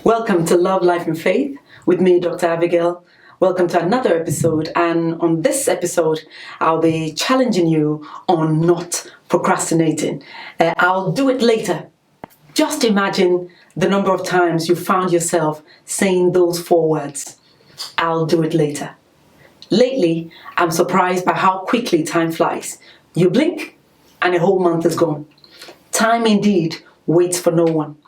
Welcome to Love, Life and Faith with me, Dr. Abigail. Welcome to another episode, and on this episode, I'll be challenging you on not procrastinating. I'll do it later. Just imagine the number of times you found yourself saying those 4 words. I'll do it later. Lately, I'm surprised by how quickly time flies. You blink and a whole month is gone. Time indeed waits for no one.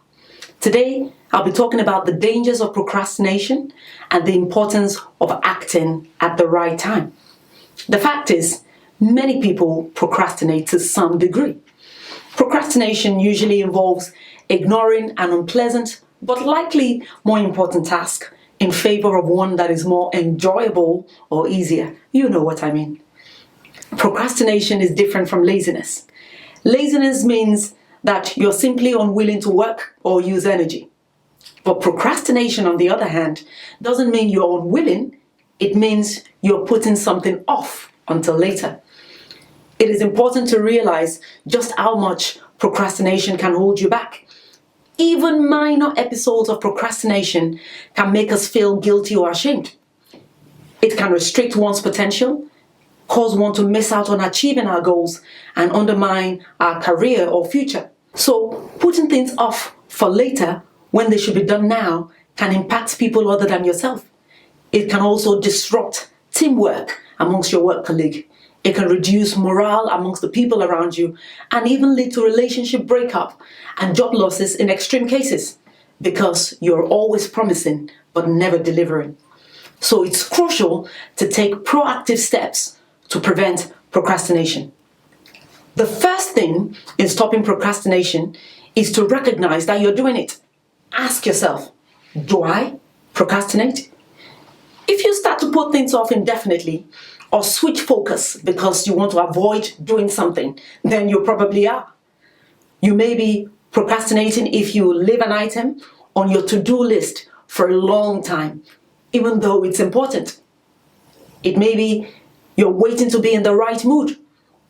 Today, I'll be talking about the dangers of procrastination and the importance of acting at the right time. The fact is, many people procrastinate to some degree. Procrastination usually involves ignoring an unpleasant but likely more important task in favor of one that is more enjoyable or easier. You know what I mean. Procrastination is different from laziness. Laziness means that you're simply unwilling to work or use energy. But procrastination, on the other hand, doesn't mean you're unwilling. It means you're putting something off until later. It is important to realize just how much procrastination can hold you back. Even minor episodes of procrastination can make us feel guilty or ashamed. It can restrict one's potential, cause one to miss out on achieving our goals, and undermine our career or future. So putting things off for later when they should be done now can impact people other than yourself. It can also disrupt teamwork amongst your work colleague. It can reduce morale amongst the people around you and even lead to relationship breakup and job losses in extreme cases because you're always promising but never delivering. So it's crucial to take proactive steps to prevent procrastination. The first thing in stopping procrastination is to recognize that you're doing it. Ask yourself, do I procrastinate? If you start to put things off indefinitely or switch focus because you want to avoid doing something, then you probably are. You may be procrastinating if you leave an item on your to-do list for a long time, even though it's important. It may be you're waiting to be in the right mood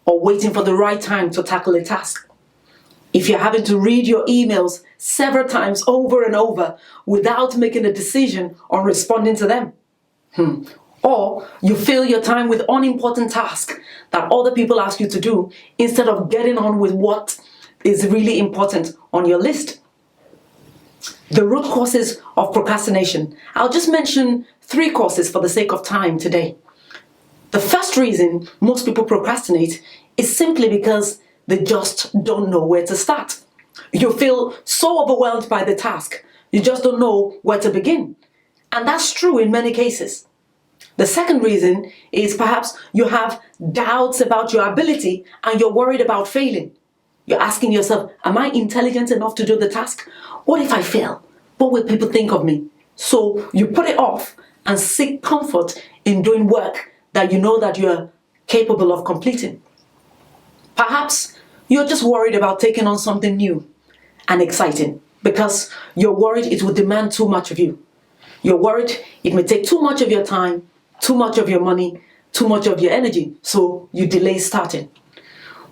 or waiting for the right time to tackle a task. If you're having to read your emails several times over and over without making a decision on responding to them. Or you fill your time with unimportant tasks that other people ask you to do instead of getting on with what is really important on your list. The root causes of procrastination. I'll just mention 3 causes for the sake of time today. The first reason most people procrastinate is simply because they just don't know where to start. You feel so overwhelmed by the task, you just don't know where to begin. And that's true in many cases. The second reason is perhaps you have doubts about your ability and you're worried about failing. You're asking yourself, am I intelligent enough to do the task? What if I fail? What will people think of me? So you put it off and seek comfort in doing work that you know that you're capable of completing. Perhaps you're just worried about taking on something new and exciting because you're worried it will demand too much of you. You're worried it may take too much of your time, too much of your money, too much of your energy, so you delay starting.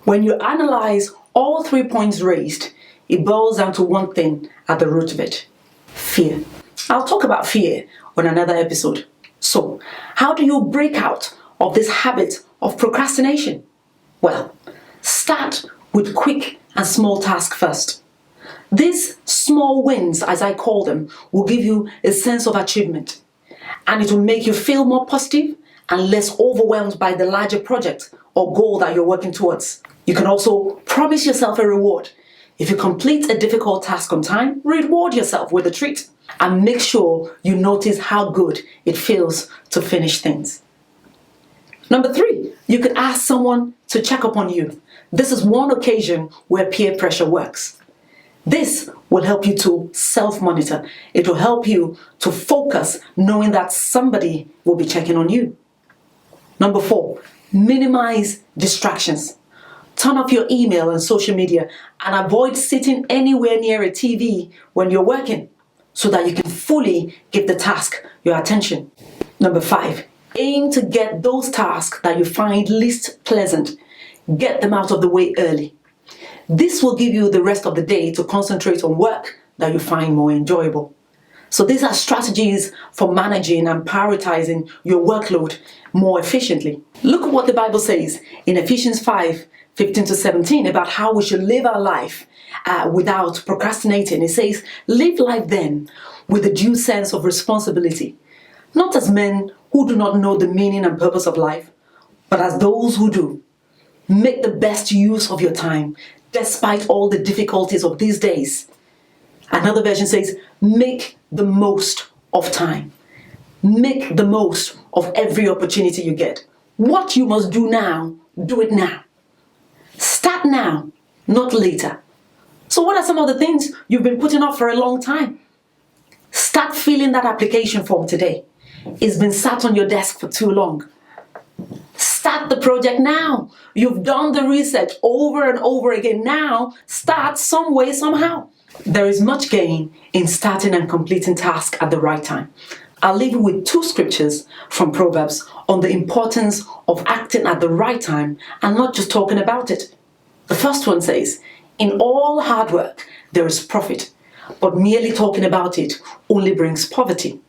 When you analyze all 3 points raised, it boils down to one thing at the root of it: fear. I'll talk about fear on another episode. So, how do you break out of this habit of procrastination? Well, start with quick and small tasks first. These small wins, as I call them, will give you a sense of achievement, and it will make you feel more positive and less overwhelmed by the larger project or goal that you're working towards. You can also promise yourself a reward. If you complete a difficult task on time, reward yourself with a treat and make sure you notice how good it feels to finish things. Number 3, you could ask someone to check up on you. This is one occasion where peer pressure works. This will help you to self-monitor. It will help you to focus knowing that somebody will be checking on you. Number 4, minimize distractions. Turn off your email and social media and avoid sitting anywhere near a TV when you're working so that you can fully give the task your attention. Number 5, aim to get those tasks that you find least pleasant. Get them out of the way early. This will give you the rest of the day to concentrate on work that you find more enjoyable. So these are strategies for managing and prioritizing your workload more efficiently. Look at what the Bible says in Ephesians 5:15-17 about how we should live our life without procrastinating. It says, live life then with a due sense of responsibility, not as men who do not know the meaning and purpose of life, but as those who do. Make the best use of your time, despite all the difficulties of these days. Another version says, make the most of time. Make the most of every opportunity you get. What you must do now, do it now. Start now, not later. So what are some of the things you've been putting off for a long time? Start filling that application form today. It's been sat on your desk for too long. Start the project now. You've done the research over and over again. Now, start some way, somehow. There is much gain in starting and completing tasks at the right time. I'll leave you with 2 scriptures from Proverbs on the importance of acting at the right time and not just talking about it. The first one says, in all hard work, there is profit, but merely talking about it only brings poverty.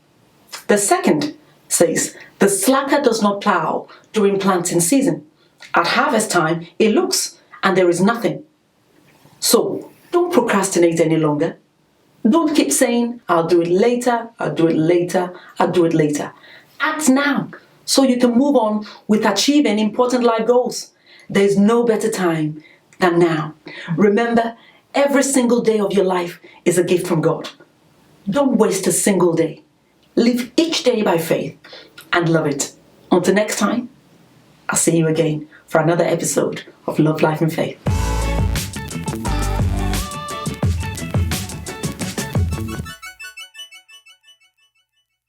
The second says, the slacker does not plow during planting season. At harvest time, it looks and there is nothing. So don't procrastinate any longer. Don't keep saying, I'll do it later, I'll do it later, I'll do it later. Act now so you can move on with achieving important life goals. There's no better time than now. Remember, every single day of your life is a gift from God. Don't waste a single day. Live each day by faith and love it. Until next time, I'll see you again for another episode of Love, Life and Faith.